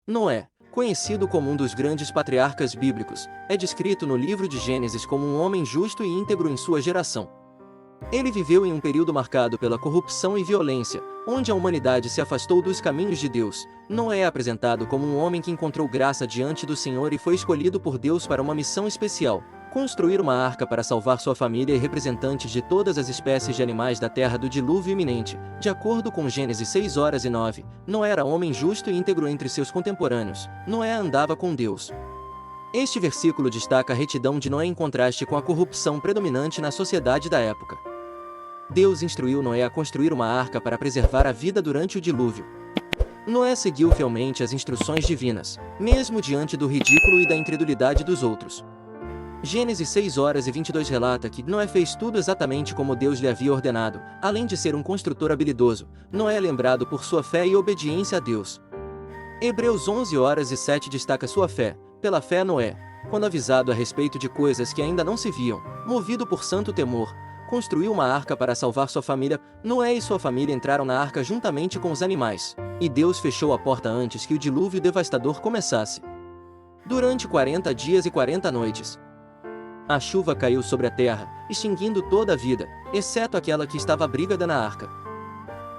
Noé, conhecido como um dos grandes patriarcas bíblicos, é descrito no livro de Gênesis como um homem justo e íntegro em sua geração. Ele viveu em um período marcado pela corrupção e violência, onde a humanidade se afastou dos caminhos de Deus. Noé é apresentado como um homem que encontrou graça diante do Senhor e foi escolhido por Deus para uma missão especial: construir uma arca para salvar sua família e representantes de todas as espécies de animais da terra do dilúvio iminente. De acordo com Gênesis 6:9, Noé era homem justo e íntegro entre seus contemporâneos. Noé andava com Deus. Este versículo destaca a retidão de Noé em contraste com a corrupção predominante na sociedade da época. Deus instruiu Noé a construir uma arca para preservar a vida durante o dilúvio. Noé seguiu fielmente as instruções divinas, mesmo diante do ridículo e da incredulidade dos outros. Gênesis 6:22 relata que Noé fez tudo exatamente como Deus lhe havia ordenado. Além de ser um construtor habilidoso, Noé é lembrado por sua fé e obediência a Deus. Hebreus 11:7 destaca sua fé. Pela fé Noé, quando avisado a respeito de coisas que ainda não se viam, movido por santo temor, construiu uma arca para salvar sua família. Noé e sua família entraram na arca juntamente com os animais, e Deus fechou a porta antes que o dilúvio devastador começasse. Durante 40 dias e 40 noites, a chuva caiu sobre a terra, extinguindo toda a vida, exceto aquela que estava abrigada na arca.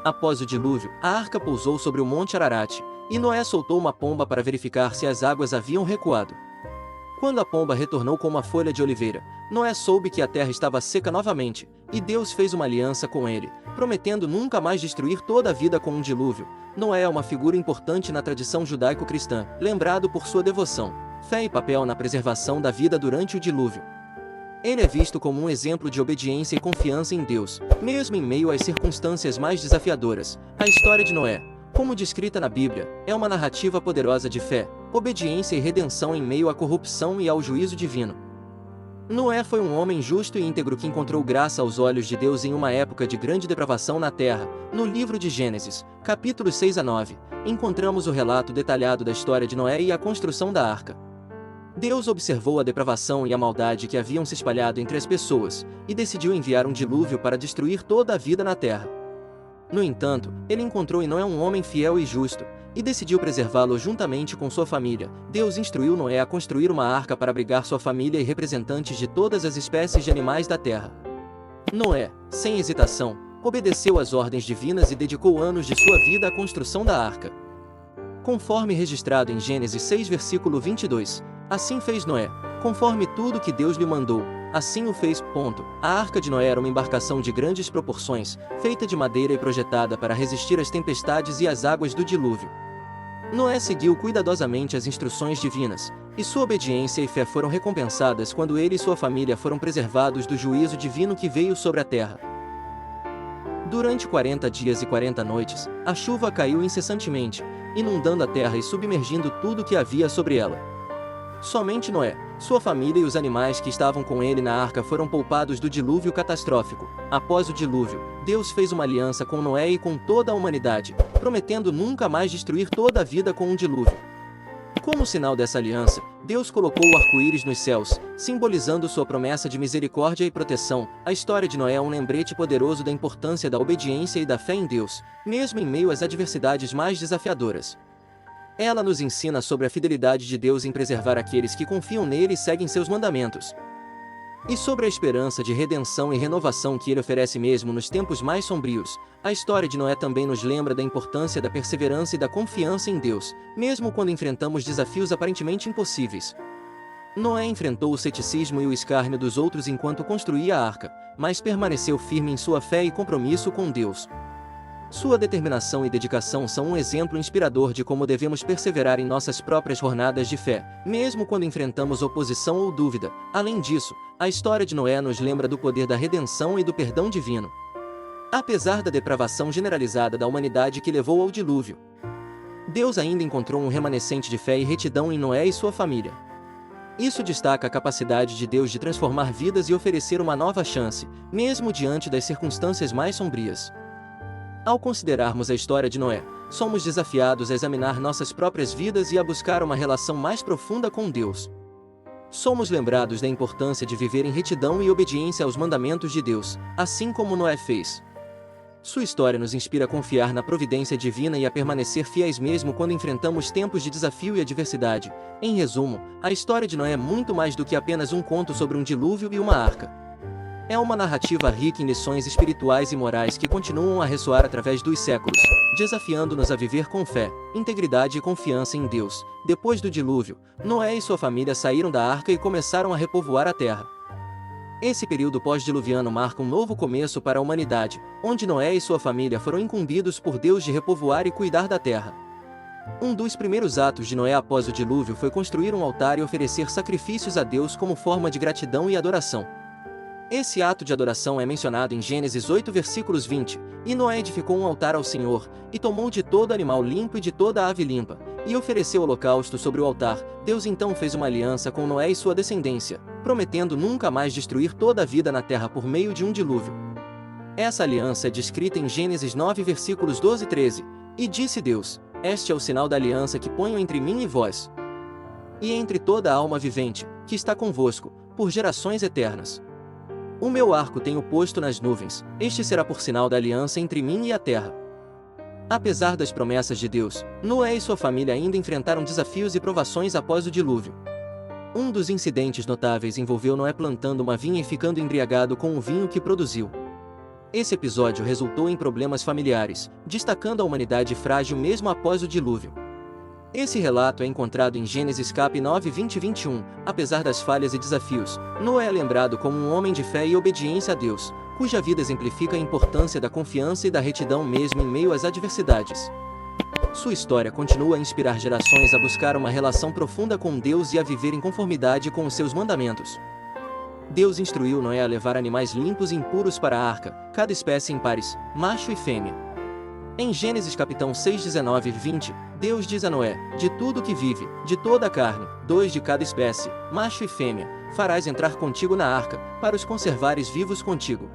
Após o dilúvio, a arca pousou sobre o monte Ararat, e Noé soltou uma pomba para verificar se as águas haviam recuado. Quando a pomba retornou com uma folha de oliveira, Noé soube que a terra estava seca novamente, e Deus fez uma aliança com ele, prometendo nunca mais destruir toda a vida com um dilúvio. Noé é uma figura importante na tradição judaico-cristã, lembrado por sua devoção, fé e papel na preservação da vida durante o dilúvio. Ele é visto como um exemplo de obediência e confiança em Deus, mesmo em meio às circunstâncias mais desafiadoras. A história de Noé, como descrita na Bíblia, é uma narrativa poderosa de fé, obediência e redenção em meio à corrupção e ao juízo divino. Noé foi um homem justo e íntegro que encontrou graça aos olhos de Deus em uma época de grande depravação na terra. No livro de Gênesis, capítulos 6-9, encontramos o relato detalhado da história de Noé e a construção da arca. Deus observou a depravação e a maldade que haviam se espalhado entre as pessoas, e decidiu enviar um dilúvio para destruir toda a vida na terra. No entanto, ele encontrou em Noé um homem fiel e justo, e decidiu preservá-lo juntamente com sua família. Deus instruiu Noé a construir uma arca para abrigar sua família e representantes de todas as espécies de animais da terra. Noé, sem hesitação, obedeceu às ordens divinas e dedicou anos de sua vida à construção da arca. Conforme registrado em Gênesis 6:22, assim fez Noé, conforme tudo que Deus lhe mandou, assim o fez. A arca de Noé era uma embarcação de grandes proporções, feita de madeira e projetada para resistir às tempestades e às águas do dilúvio. Noé seguiu cuidadosamente as instruções divinas, e sua obediência e fé foram recompensadas quando ele e sua família foram preservados do juízo divino que veio sobre a terra. Durante 40 dias e 40 noites, a chuva caiu incessantemente, inundando a terra e submergindo tudo que havia sobre ela. Somente Noé, sua família e os animais que estavam com ele na arca foram poupados do dilúvio catastrófico. Após o dilúvio, Deus fez uma aliança com Noé e com toda a humanidade, prometendo nunca mais destruir toda a vida com um dilúvio. Como sinal dessa aliança, Deus colocou o arco-íris nos céus, simbolizando sua promessa de misericórdia e proteção. A história de Noé é um lembrete poderoso da importância da obediência e da fé em Deus, mesmo em meio às adversidades mais desafiadoras. Ela nos ensina sobre a fidelidade de Deus em preservar aqueles que confiam nele e seguem seus mandamentos. E sobre a esperança de redenção e renovação que ele oferece mesmo nos tempos mais sombrios. A história de Noé também nos lembra da importância da perseverança e da confiança em Deus, mesmo quando enfrentamos desafios aparentemente impossíveis. Noé enfrentou o ceticismo e o escárnio dos outros enquanto construía a arca, mas permaneceu firme em sua fé e compromisso com Deus. Sua determinação e dedicação são um exemplo inspirador de como devemos perseverar em nossas próprias jornadas de fé, mesmo quando enfrentamos oposição ou dúvida. Além disso, a história de Noé nos lembra do poder da redenção e do perdão divino. Apesar da depravação generalizada da humanidade que levou ao dilúvio, Deus ainda encontrou um remanescente de fé e retidão em Noé e sua família. Isso destaca a capacidade de Deus de transformar vidas e oferecer uma nova chance, mesmo diante das circunstâncias mais sombrias. Ao considerarmos a história de Noé, somos desafiados a examinar nossas próprias vidas e a buscar uma relação mais profunda com Deus. Somos lembrados da importância de viver em retidão e obediência aos mandamentos de Deus, assim como Noé fez. Sua história nos inspira a confiar na providência divina e a permanecer fiéis mesmo quando enfrentamos tempos de desafio e adversidade. Em resumo, a história de Noé é muito mais do que apenas um conto sobre um dilúvio e uma arca. É uma narrativa rica em lições espirituais e morais que continuam a ressoar através dos séculos, desafiando-nos a viver com fé, integridade e confiança em Deus. Depois do dilúvio, Noé e sua família saíram da arca e começaram a repovoar a terra. Esse período pós-diluviano marca um novo começo para a humanidade, onde Noé e sua família foram incumbidos por Deus de repovoar e cuidar da terra. Um dos primeiros atos de Noé após o dilúvio foi construir um altar e oferecer sacrifícios a Deus como forma de gratidão e adoração. Esse ato de adoração é mencionado em Gênesis 8 versículos 20, e Noé edificou um altar ao Senhor, e tomou de todo animal limpo e de toda ave limpa, e ofereceu holocausto sobre o altar. Deus então fez uma aliança com Noé e sua descendência, prometendo nunca mais destruir toda a vida na terra por meio de um dilúvio. Essa aliança é descrita em Gênesis 9 versículos 12 e 13, e disse Deus: Este é o sinal da aliança que ponho entre mim e vós, e entre toda a alma vivente, que está convosco, por gerações eternas. O meu arco tenho posto nas nuvens, este será por sinal da aliança entre mim e a terra. Apesar das promessas de Deus, Noé e sua família ainda enfrentaram desafios e provações após o dilúvio. Um dos incidentes notáveis envolveu Noé plantando uma vinha e ficando embriagado com o vinho que produziu. Esse episódio resultou em problemas familiares, destacando a humanidade frágil mesmo após o dilúvio. Esse relato é encontrado em Gênesis cap 9, 20 e 21. Apesar das falhas e desafios, Noé é lembrado como um homem de fé e obediência a Deus, cuja vida exemplifica a importância da confiança e da retidão mesmo em meio às adversidades. Sua história continua a inspirar gerações a buscar uma relação profunda com Deus e a viver em conformidade com os seus mandamentos. Deus instruiu Noé a levar animais limpos e impuros para a arca, cada espécie em pares, macho e fêmea. Em Gênesis capítulo 6, 19 e 20, Deus diz a Noé: De tudo que vive, de toda a carne, 2 de cada espécie, macho e fêmea, farás entrar contigo na arca, para os conservares vivos contigo.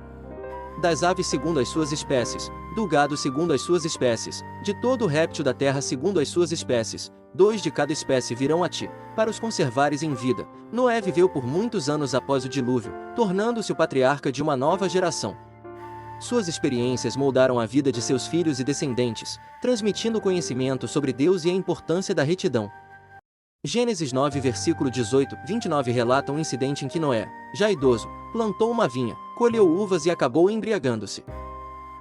Das aves segundo as suas espécies, do gado segundo as suas espécies, de todo o réptil da terra segundo as suas espécies, 2 de cada espécie virão a ti, para os conservares em vida. Noé viveu por muitos anos após o dilúvio, tornando-se o patriarca de uma nova geração. Suas experiências moldaram a vida de seus filhos e descendentes, transmitindo conhecimento sobre Deus e a importância da retidão. Gênesis 9 versículo 18, 29 relata um incidente em que Noé, já idoso, plantou uma vinha, colheu uvas e acabou embriagando-se.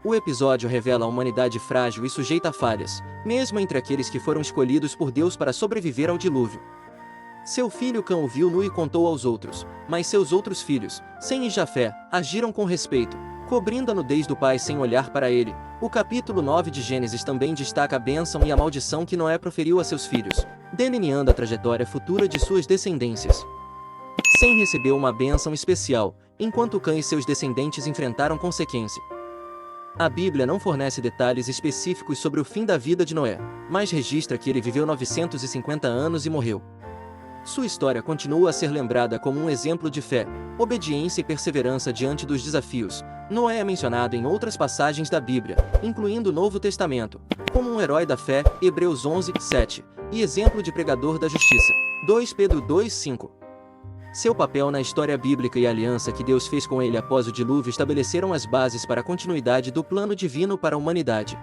O episódio revela a humanidade frágil e sujeita a falhas, mesmo entre aqueles que foram escolhidos por Deus para sobreviver ao dilúvio. Seu filho Cã o viu nu e contou aos outros, mas seus outros filhos, Sem e Jafé, agiram com respeito, cobrindo a nudez do pai sem olhar para ele. O capítulo 9 de Gênesis também destaca a bênção e a maldição que Noé proferiu a seus filhos, delineando a trajetória futura de suas descendências. Sem recebeu uma bênção especial, enquanto Cã e seus descendentes enfrentaram consequência. A Bíblia não fornece detalhes específicos sobre o fim da vida de Noé, mas registra que ele viveu 950 anos e morreu. Sua história continua a ser lembrada como um exemplo de fé, obediência e perseverança diante dos desafios. Noé é mencionado em outras passagens da Bíblia, incluindo o Novo Testamento, como um herói da fé, Hebreus 11, 7, e exemplo de pregador da justiça, 2 Pedro 2, 5. Seu papel na história bíblica e a aliança que Deus fez com ele após o dilúvio estabeleceram as bases para a continuidade do plano divino para a humanidade.